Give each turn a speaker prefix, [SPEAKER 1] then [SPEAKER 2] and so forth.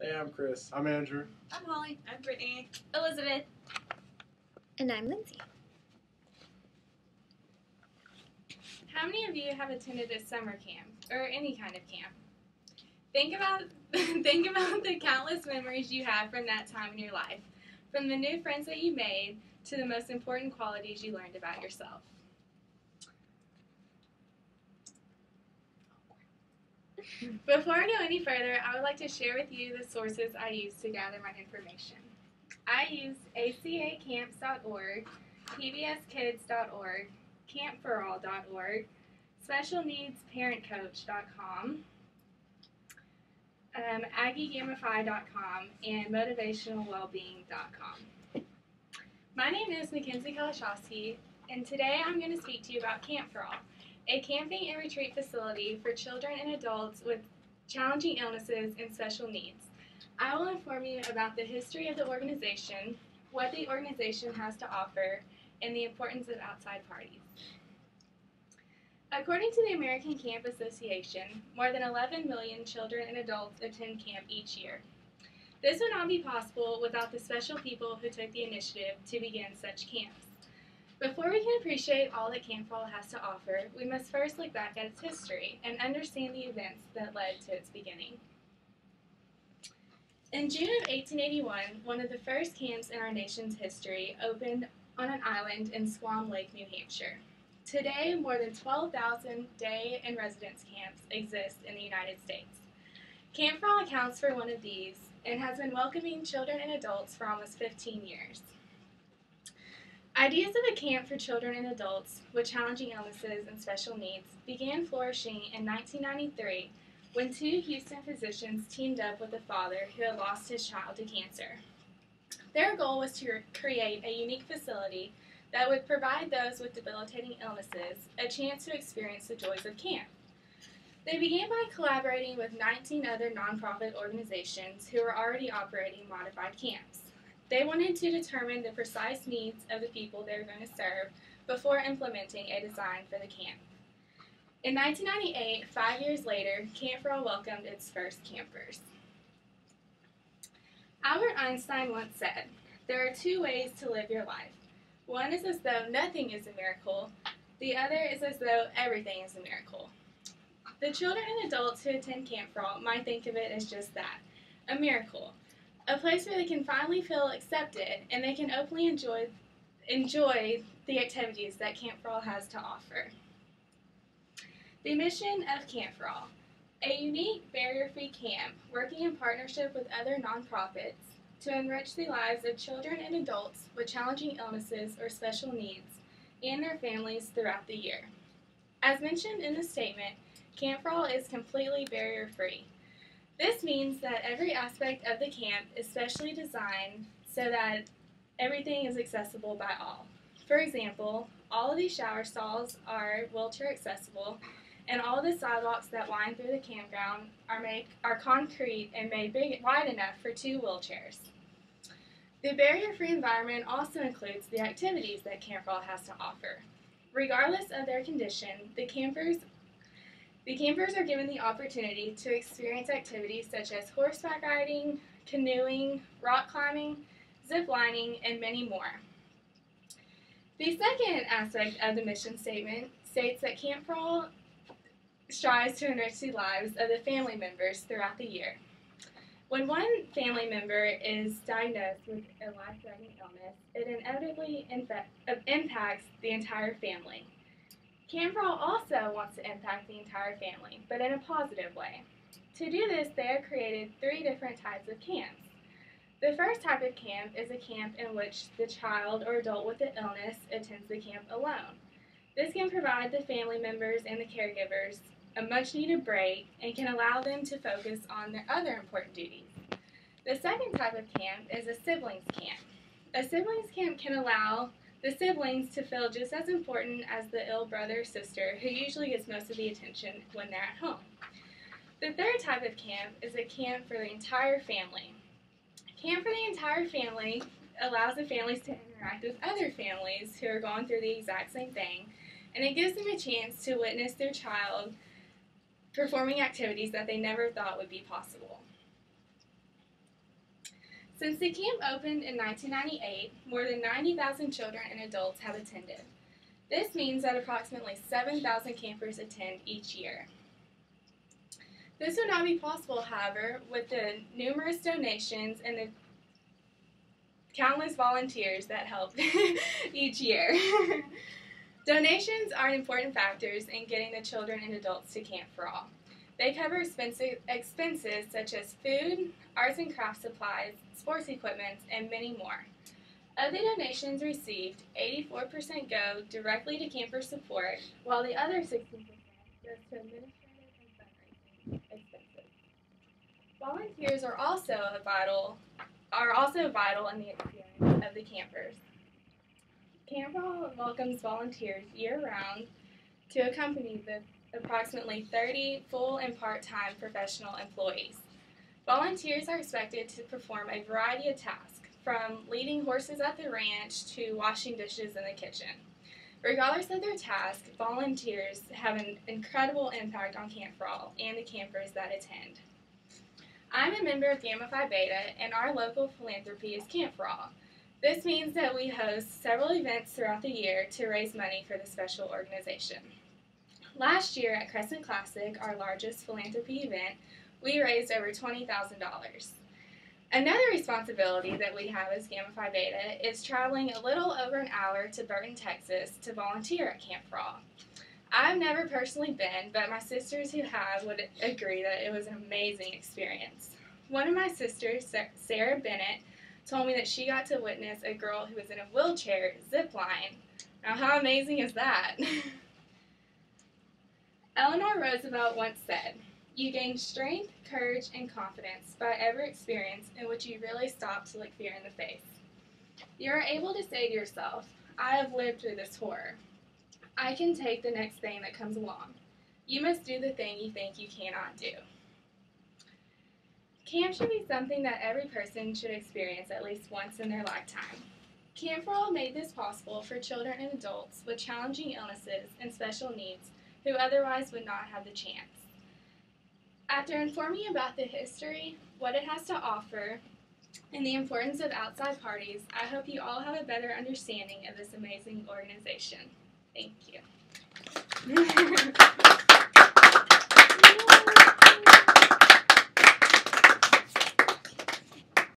[SPEAKER 1] Hey, I'm Chris. I'm Andrew.
[SPEAKER 2] I'm Holly. I'm Brittany.
[SPEAKER 3] Elizabeth.
[SPEAKER 4] And I'm Lindsay.
[SPEAKER 3] How many of you have attended a summer camp or any kind of camp? Think about the countless memories you have from that time in your life, from the new friends that you made to the most important qualities you learned about yourself. Before I go any further, I would like to share with you the sources I used to gather my information. I used acacamps.org, pbskids.org, campforall.org, specialneedsparentcoach.com, aggiegamify.com, and motivationalwellbeing.com. My name is Mikinzi Kaliszewski, and today I'm going to speak to you about Camp for All, a camping and retreat facility for children and adults with challenging illnesses and special needs. I will inform you about the history of the organization, what the organization has to offer, and the importance of outside parties. According to the American Camp Association, more than 11 million children and adults attend camp each year. This would not be possible without the special people who took the initiative to begin such camps. Before we can appreciate all that Camp for All has to offer, we must first look back at its history and understand the events that led to its beginning. In June of 1881, one of the first camps in our nation's history opened on an island in Squam Lake, New Hampshire. Today, more than 12,000 day and residence camps exist in the United States. Camp for All accounts for one of these and has been welcoming children and adults for almost 15 years. Ideas of a camp for children and adults with challenging illnesses and special needs began flourishing in 1993 when two Houston physicians teamed up with a father who had lost his child to cancer. Their goal was to create a unique facility that would provide those with debilitating illnesses a chance to experience the joys of camp. They began by collaborating with 19 other nonprofit organizations who were already operating modified camps. They wanted to determine the precise needs of the people they were going to serve before implementing a design for the camp. In 1998, 5 years later, Camp for All welcomed its first campers. Albert Einstein once said, "There are two ways to live your life. One is as though nothing is a miracle. The other is as though everything is a miracle." The children and adults who attend Camp for All might think of it as just that, a miracle. A place where they can finally feel accepted and they can openly enjoy the activities that Camp for All has to offer. The mission of Camp for All: a unique barrier-free camp working in partnership with other nonprofits to enrich the lives of children and adults with challenging illnesses or special needs and their families throughout the year. As mentioned in the statement, Camp for All is completely barrier-free. This means that every aspect of the camp is specially designed so that everything is accessible by all. For example, all of these shower stalls are wheelchair accessible, and all the sidewalks that wind through the campground are concrete and made wide enough for 2 wheelchairs. The barrier-free environment also includes the activities that Camp for All has to offer. Regardless of their condition, the campers are given the opportunity to experience activities such as horseback riding, canoeing, rock climbing, zip lining, and many more. The second aspect of the mission statement states that Camp for All strives to enrich the lives of the family members throughout the year. When one family member is diagnosed with a life-threatening illness, it inevitably impacts the entire family. Camp for All also wants to impact the entire family, but in a positive way. To do this, they have created 3 different types of camps. The first type of camp is a camp in which the child or adult with the illness attends the camp alone. This can provide the family members and the caregivers a much-needed break and can allow them to focus on their other important duties. The second type of camp is a siblings camp. A siblings camp can allow the siblings to feel just as important as the ill brother or sister who usually gets most of the attention when they're at home. The third type of camp is a camp for the entire family. Camp for the entire family allows the families to interact with other families who are going through the exact same thing, and it gives them a chance to witness their child performing activities that they never thought would be possible. Since the camp opened in 1998, more than 90,000 children and adults have attended. This means that approximately 7,000 campers attend each year. This would not be possible, however, with the numerous donations and the countless volunteers that help each year. Donations are important factors in getting the children and adults to Camp for All. They cover expenses such as food, arts and craft supplies, sports equipment, and many more. Of the donations received, 84% go directly to camper support, while the other 16% goes to administrative and fundraising expenses. Volunteers are also vital in the experience of the campers. Camp for All welcomes volunteers year-round to accompany the approximately 30 full and part-time professional employees. Volunteers are expected to perform a variety of tasks, from leading horses at the ranch to washing dishes in the kitchen. Regardless of their task, volunteers have an incredible impact on Camp for All and the campers that attend. I'm a member of Gamma Phi Beta, and our local philanthropy is Camp for All. This means that we host several events throughout the year to raise money for the special organization. Last year at Crescent Classic, our largest philanthropy event, we raised over $20,000. Another responsibility that we have as Gamma Phi Beta is traveling a little over an hour to Burton, Texas to volunteer at Camp for All. I've never personally been, but my sisters who have would agree that it was an amazing experience. One of my sisters, Sarah Bennett, told me that she got to witness a girl who was in a wheelchair zip line. Now, how amazing is that? Eleanor Roosevelt once said, "You gain strength, courage, and confidence by every experience in which you really stop to look fear in the face. You are able to say to yourself, 'I have lived through this horror. I can take the next thing that comes along.' You must do the thing you think you cannot do." Camp should be something that every person should experience at least once in their lifetime. Camp for All made this possible for children and adults with challenging illnesses and special needs who otherwise would not have the chance. After informing you about the history, what it has to offer, and the importance of outside parties, I hope you all have a better understanding of this amazing organization. Thank you.